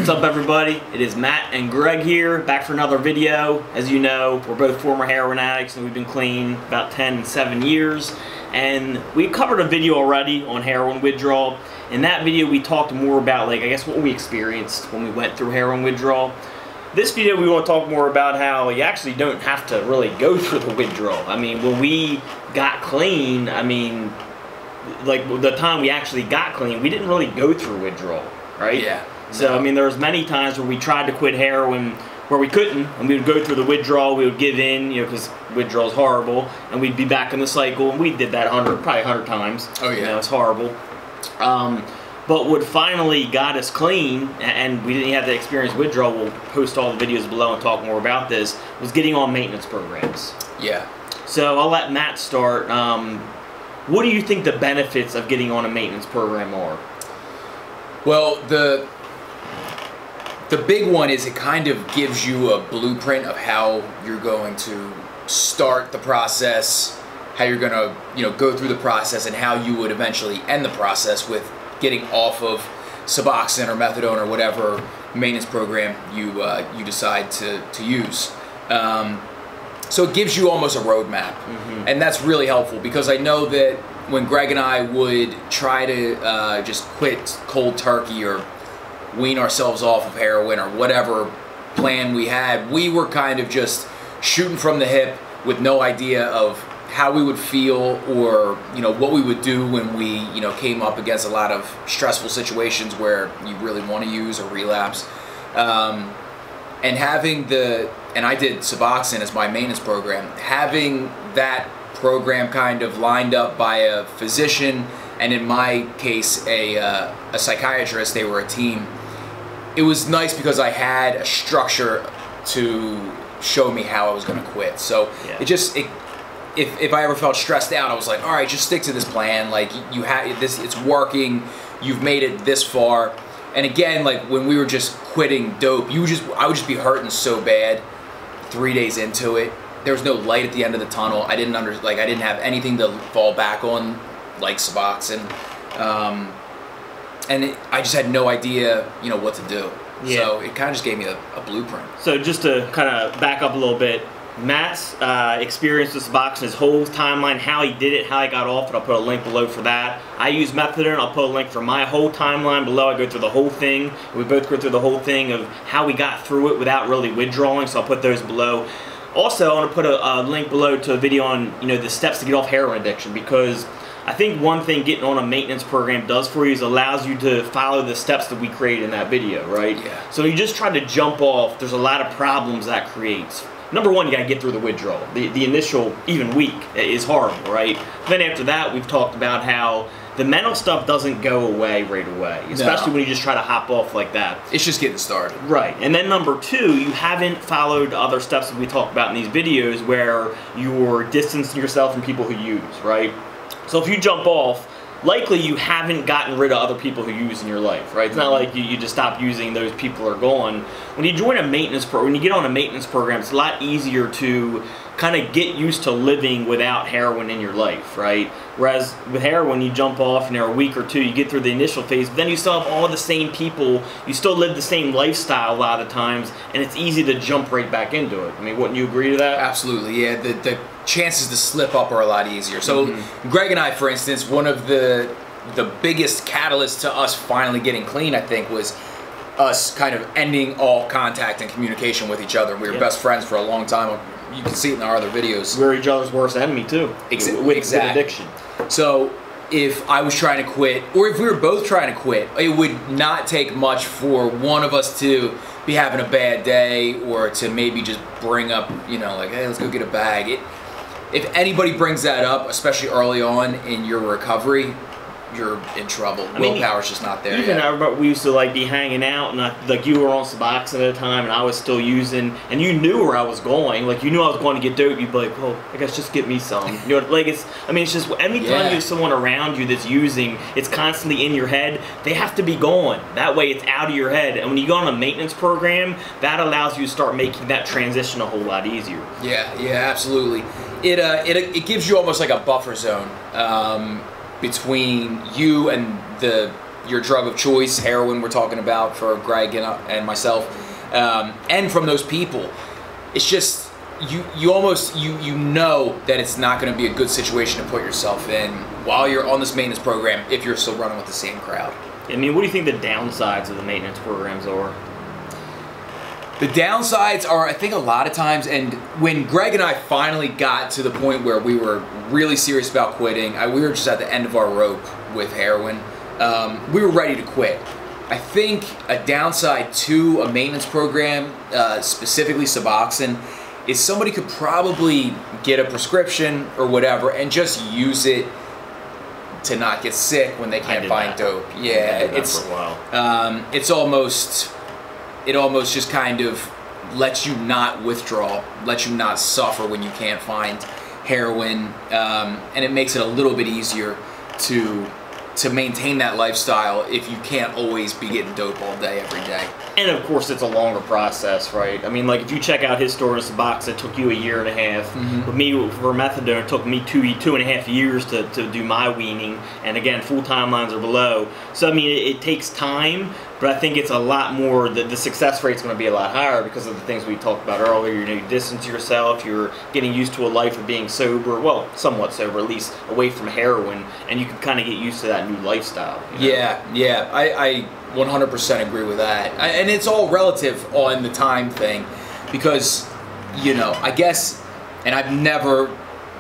What's up, everybody? It is Matt and Greg here, back for another video. As you know, we're both former heroin addicts and we've been clean about 10 and 7 years. And we covered a video already on heroin withdrawal. In that video, we talked more about, I guess, what we experienced when we went through heroin withdrawal. This video, we want to talk more about how you actually don't have to really go through the withdrawal. I mean, when we got clean, I mean, like the time we actually got clean, we didn't really go through withdrawal, right? Yeah. So, I mean, there was many times where we tried to quit heroin where we couldn't, and we would go through the withdrawal, we would give in, you know, because withdrawal's horrible, and we'd be back in the cycle, and we did that probably 100 times. Oh, yeah. You know, it's horrible. But what finally got us clean, and we didn't have to experience withdrawal, we'll post all the videos below and talk more about this, was getting on maintenance programs. Yeah. So I'll let Matt start. What do you think the benefits of getting on a maintenance program are? Well, the big one is it kind of gives you a blueprint of how you're going to start the process, how you're going to, go through the process, and how you would eventually end the process with getting off of Suboxone or methadone or whatever maintenance program you decide to use. So it gives you almost a roadmap, and that's really helpful because I know that when Greg and I would try to just quit cold turkey or wean ourselves off of heroin or whatever plan we had, we were kind of just shooting from the hip with no idea of how we would feel or what we would do when we came up against a lot of stressful situations where you really want to use or relapse. And having and I did Suboxone as my maintenance program, having that program kind of lined up by a physician and in my case a psychiatrist, they were a team. It was nice because I had a structure to show me how I was going to quit. So yeah. If I ever felt stressed out, I was like, all right, just stick to this plan. Like you have this, it's working. You've made it this far. And again, like when we were just quitting dope, I would just be hurting so bad 3 days into it. There was no light at the end of the tunnel. I didn't I didn't have anything to fall back on, like Suboxone. I just had no idea, what to do. Yeah. So it kind of just gave me a blueprint. So just to kind of back up a little bit, Matt's experience with Suboxone, his whole timeline, how he did it, how he got off it, I'll put a link below for that. I use methadone, I'll put a link for my whole timeline below. I go through the whole thing. We both go through the whole thing of how we got through it without really withdrawing, so I'll put those below. Also, I want to put a link below to a video on the steps to get off heroin addiction, because I think one thing getting on a maintenance program does for you is allows you to follow the steps that we created in that video, right? Yeah. So you just try to jump off, there's a lot of problems that creates. Number one, you got to get through the withdrawal. The initial, even week, is horrible, right? Then after that, we've talked about how the mental stuff doesn't go away right away, especially when you just try to hop off like that. It's just getting started. Right. And then number two, you haven't followed other steps that we talked about in these videos where you're distancing yourself from people who use, right? So if you jump off, likely you haven't gotten rid of other people who use in your life, right? It's not like you just stop using, those people are gone. When you join a maintenance program, when you get on a maintenance program, it's a lot easier to kind of get used to living without heroin in your life, right? Whereas with heroin, you jump off and a week or two, you get through the initial phase, but then you still have all the same people, you still live the same lifestyle a lot of times, and it's easy to jump right back into it. I mean, wouldn't you agree to that? Absolutely, yeah. The chances to slip up are a lot easier. So Greg and I, for instance, one of the biggest catalysts to us finally getting clean, I think, was us kind of ending all contact and communication with each other. We were best friends for a long time. You can see it in our other videos. We're each other's worst enemy too, with addiction. So if I was trying to quit, or if we were both trying to quit, it would not take much for one of us to be having a bad day or to maybe just bring up, like, hey, let's go get a bag. If anybody brings that up, especially early on in your recovery, you're in trouble. Willpower's just not there even yet. I remember we used to be hanging out, and like you were on Suboxone at the time, and I was still using, and you knew where I was going. Like you knew I was going to get dope. You'd be like, "Oh, I guess just get me some." It's just anytime you have someone around you that's using, it's constantly in your head. They have to be gone. That way, it's out of your head. And when you go on a maintenance program, that allows you to start making that transition a whole lot easier. Yeah, absolutely. It gives you almost like a buffer zone. Between you and the your drug of choice, heroin we're talking about for Greg and myself, and from those people, it's just you almost know that it's not going to be a good situation to put yourself in while you're on this maintenance program if you're still running with the same crowd. I mean, what do you think the downsides of the maintenance programs are? The downsides are, I think, a lot of times, and when Greg and I finally got to the point where we were really serious about quitting, we were just at the end of our rope with heroin. We were ready to quit. I think a downside to a maintenance program, specifically Suboxone, is somebody could probably get a prescription or whatever and just use it to not get sick when they can't find dope. Yeah, it's for a while. It almost just kind of lets you not withdraw, lets you not suffer when you can't find heroin, and it makes it a little bit easier to maintain that lifestyle if you can't always be getting dope all day, every day. And of course, it's a longer process, right? I mean, like, if you check out his story in Suboxone, it took you a year and a half. With me, for methadone, it took me two and a half years to do my weaning. And again, full timelines are below. So, I mean, it takes time, but I think it's a lot more, the success rate's going to be a lot higher because of the things we talked about earlier. You know, you distance yourself, you're getting used to a life of being sober, well, somewhat sober, at least away from heroin, and you can kind of get used to that new lifestyle. You know? Yeah, I 100% agree with that. And it's all relative on the time thing because, you know, I guess, and I've never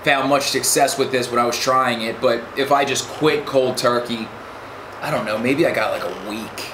found much success with this when I was trying it, but if I just quit cold turkey, I don't know, maybe I got like a week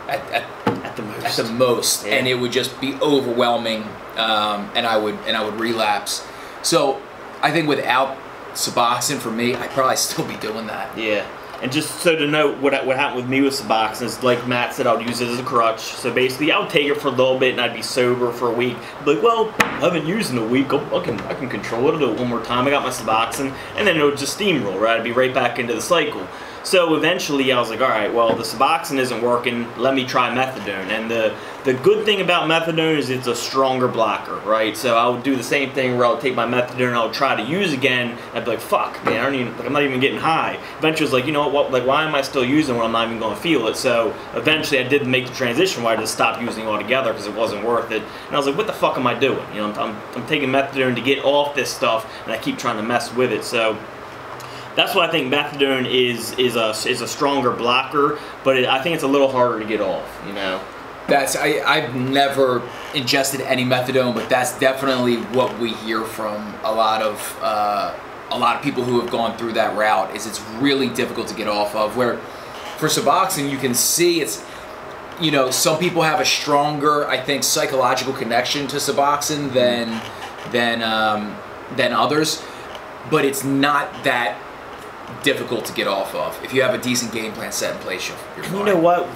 at the most, yeah. And it would just be overwhelming, and I would relapse. So I think without Suboxone, for me, I'd probably still be doing that. Yeah. And just so to note, what happened with me with Suboxone is, like Matt said, I would use it as a crutch. So basically, I would take it for a little bit, and I'd be sober for a week. But like, well, I haven't used it in a week. I can control it. I'll do it one more time. I got my Suboxone, and then it would just steamroll, right? I'd be right back into the cycle. So eventually, I was like, all right, well, the Suboxone isn't working. Let me try methadone. And the good thing about methadone is it's a stronger blocker, right? So I would do the same thing where I would take my methadone and I would try to use again. I'd be like, fuck, man, I'm not even getting high. Eventually, I was like, you know what? Like, why am I still using when I'm not even going to feel it? So eventually, I did make the transition where I just stopped using it altogether because it wasn't worth it. And I was like, what the fuck am I doing? You know, I'm taking methadone to get off this stuff, and I keep trying to mess with it. So that's why I think methadone is a stronger blocker, but I think it's a little harder to get off, you know. I've never ingested any methadone, but that's definitely what we hear from a lot of people who have gone through that route. Is it's really difficult to get off of. Where for Suboxone, you can see it's, you know, some people have a stronger, I think, psychological connection to Suboxone than others, but it's not that difficult to get off of. If you have a decent game plan set in place, you're fine. You know what?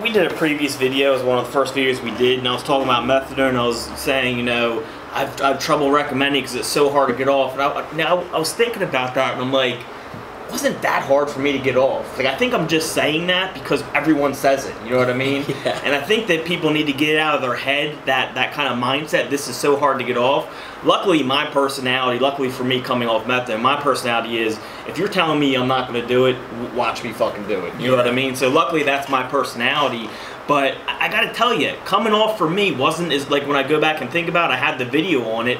We did a previous video. It was one of the first videos we did, and I was talking about methadone, and I was saying, you know, I've trouble recommending because it's so hard to get off. And I was thinking about that, and I'm like, it wasn't that hard for me to get off. Like, I think I'm just saying that because everyone says it. You know what I mean? Yeah. And I think that people need to get it out of their head, that kind of mindset. This is so hard to get off. Luckily, my personality, luckily for me coming off methadone, my personality is, if you're telling me I'm not going to do it, watch me fucking do it. You know what I mean? So luckily, that's my personality. But I got to tell you, coming off for me wasn't as, like, when I go back and think about it, I had the video on it,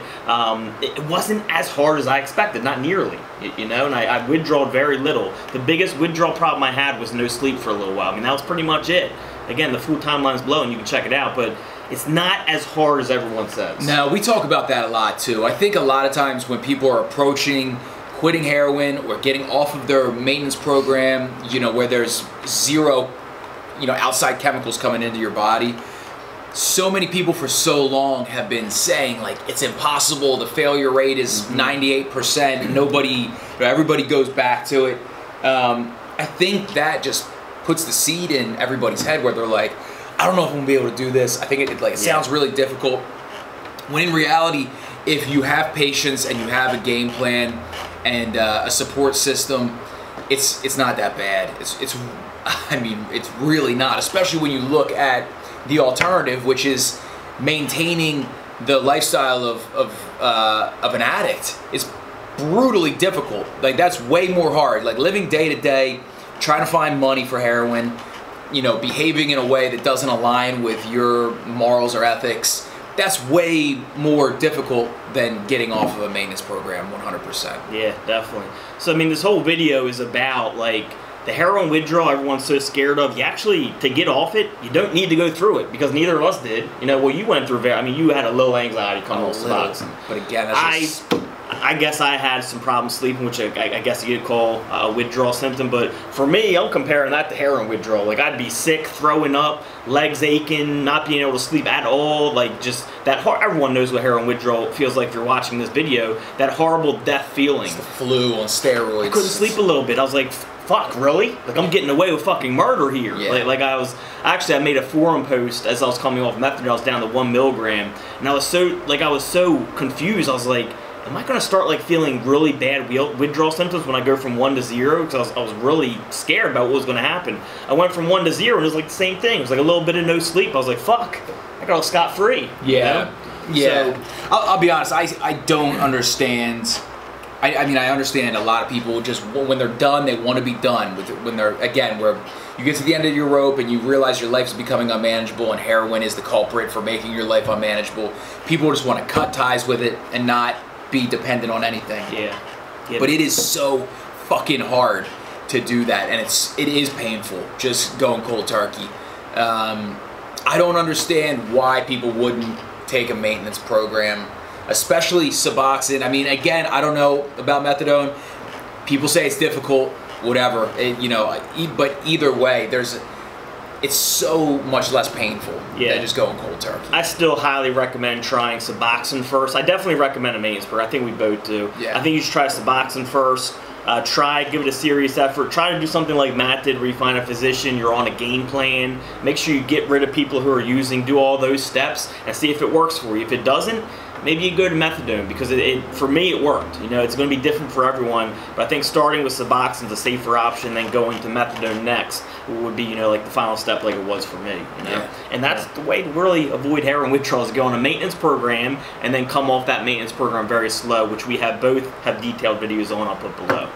it wasn't as hard as I expected, not nearly, you know, and I withdrawed very little. The biggest withdrawal problem I had was no sleep for a little while. I mean, that was pretty much it. Again, the full timeline's below, and you can check it out, but it's not as hard as everyone says. No, we talk about that a lot, too. I think a lot of times when people are approaching quitting heroin or getting off of their maintenance program, you know, where there's zero, you know, outside chemicals coming into your body, so many people for so long have been saying, like, it's impossible, the failure rate is 98%, everybody goes back to it. I think that just puts the seed in everybody's head where they're like, I don't know if I'm gonna be able to do this. I think it sounds really difficult. When in reality, if you have patience and you have a game plan and a support system, it's not that bad. I mean, it's really not, especially when you look at the alternative, which is maintaining the lifestyle of an addict. It's brutally difficult. Like, that's way more hard. Like, living day to day, trying to find money for heroin, you know, behaving in a way that doesn't align with your morals or ethics, that's way more difficult than getting off of a maintenance program 100%. Yeah, definitely. So, I mean, this whole video is about, like, the heroin withdrawal everyone's so scared of. You actually, to get off it, you don't need to go through it, because neither of us did. You know, well, you went through, I mean, you had a little anxiety coming off Suboxone. But again, that's just... I guess I had some problems sleeping, which I guess you could call a withdrawal symptom. But for me, I'm comparing that to heroin withdrawal. Like, I'd be sick, throwing up, legs aching, not being able to sleep at all. Like, just that everyone knows what heroin withdrawal feels like if you're watching this video. That horrible death feeling. It's the flu on steroids. I couldn't sleep a little bit. I was like, fuck, really? Like, I'm getting away with fucking murder here. Yeah. Like I was, actually, I made a forum post as I was coming off methadone. I was down to 1 milligram. And I was so confused. I was like, am I going to start, like, feeling really bad withdrawal symptoms when I go from 1 to 0? Because I was really scared about what was going to happen. I went from 1 to 0, and it was like the same thing. It was like a little bit of no sleep. I was like, fuck, I got all scot-free. Yeah. You know? Yeah. So, I'll be honest, I don't understand. I mean, I understand a lot of people just, when they're done, they want to be done. When they're, again, where you get to the end of your rope and you realize your life's becoming unmanageable and heroin is the culprit for making your life unmanageable. People just want to cut ties with it and not be dependent on anything. Yeah. But it is so fucking hard to do that, and it is painful just going cold turkey. I don't understand why people wouldn't take a maintenance program, especially Suboxone. I mean, again, I don't know about methadone. People say it's difficult, whatever. You know, but either way, it's so much less painful than just going cold turkey. I still highly recommend trying Suboxone first. I definitely recommend a maintenance program. I think we both do. Yeah. I think you should try Suboxone first. Give it a serious effort. Try to do something like Matt did, where you find a physician, you're on a game plan. Make sure you get rid of people who are using, do all those steps, and see if it works for you. If it doesn't, maybe you go to methadone, because for me it worked. You know, it's going to be different for everyone, but I think starting with Suboxone is a safer option than going to methadone next would be, you know, like the final step, like it was for me. You know, and that's the way to really avoid heroin withdrawal, is go on a maintenance program and then come off that maintenance program very slow, which we both have detailed videos on. I'll put below.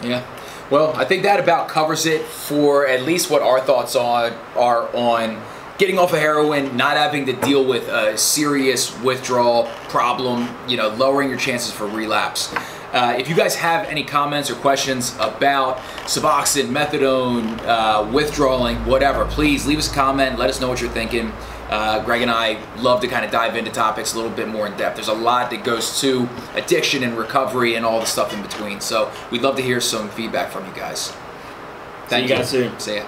Yeah. Well, I think that about covers it for at least what our thoughts are on getting off of heroin, not having to deal with a serious withdrawal problem, you know, lowering your chances for relapse. If you guys have any comments or questions about Suboxone, methadone, withdrawing, whatever, please leave us a comment. Let us know what you're thinking. Greg and I love to kind of dive into topics a little bit more in depth. There's a lot that goes to addiction and recovery and all the stuff in between. So we'd love to hear some feedback from you guys. See you guys soon. See ya.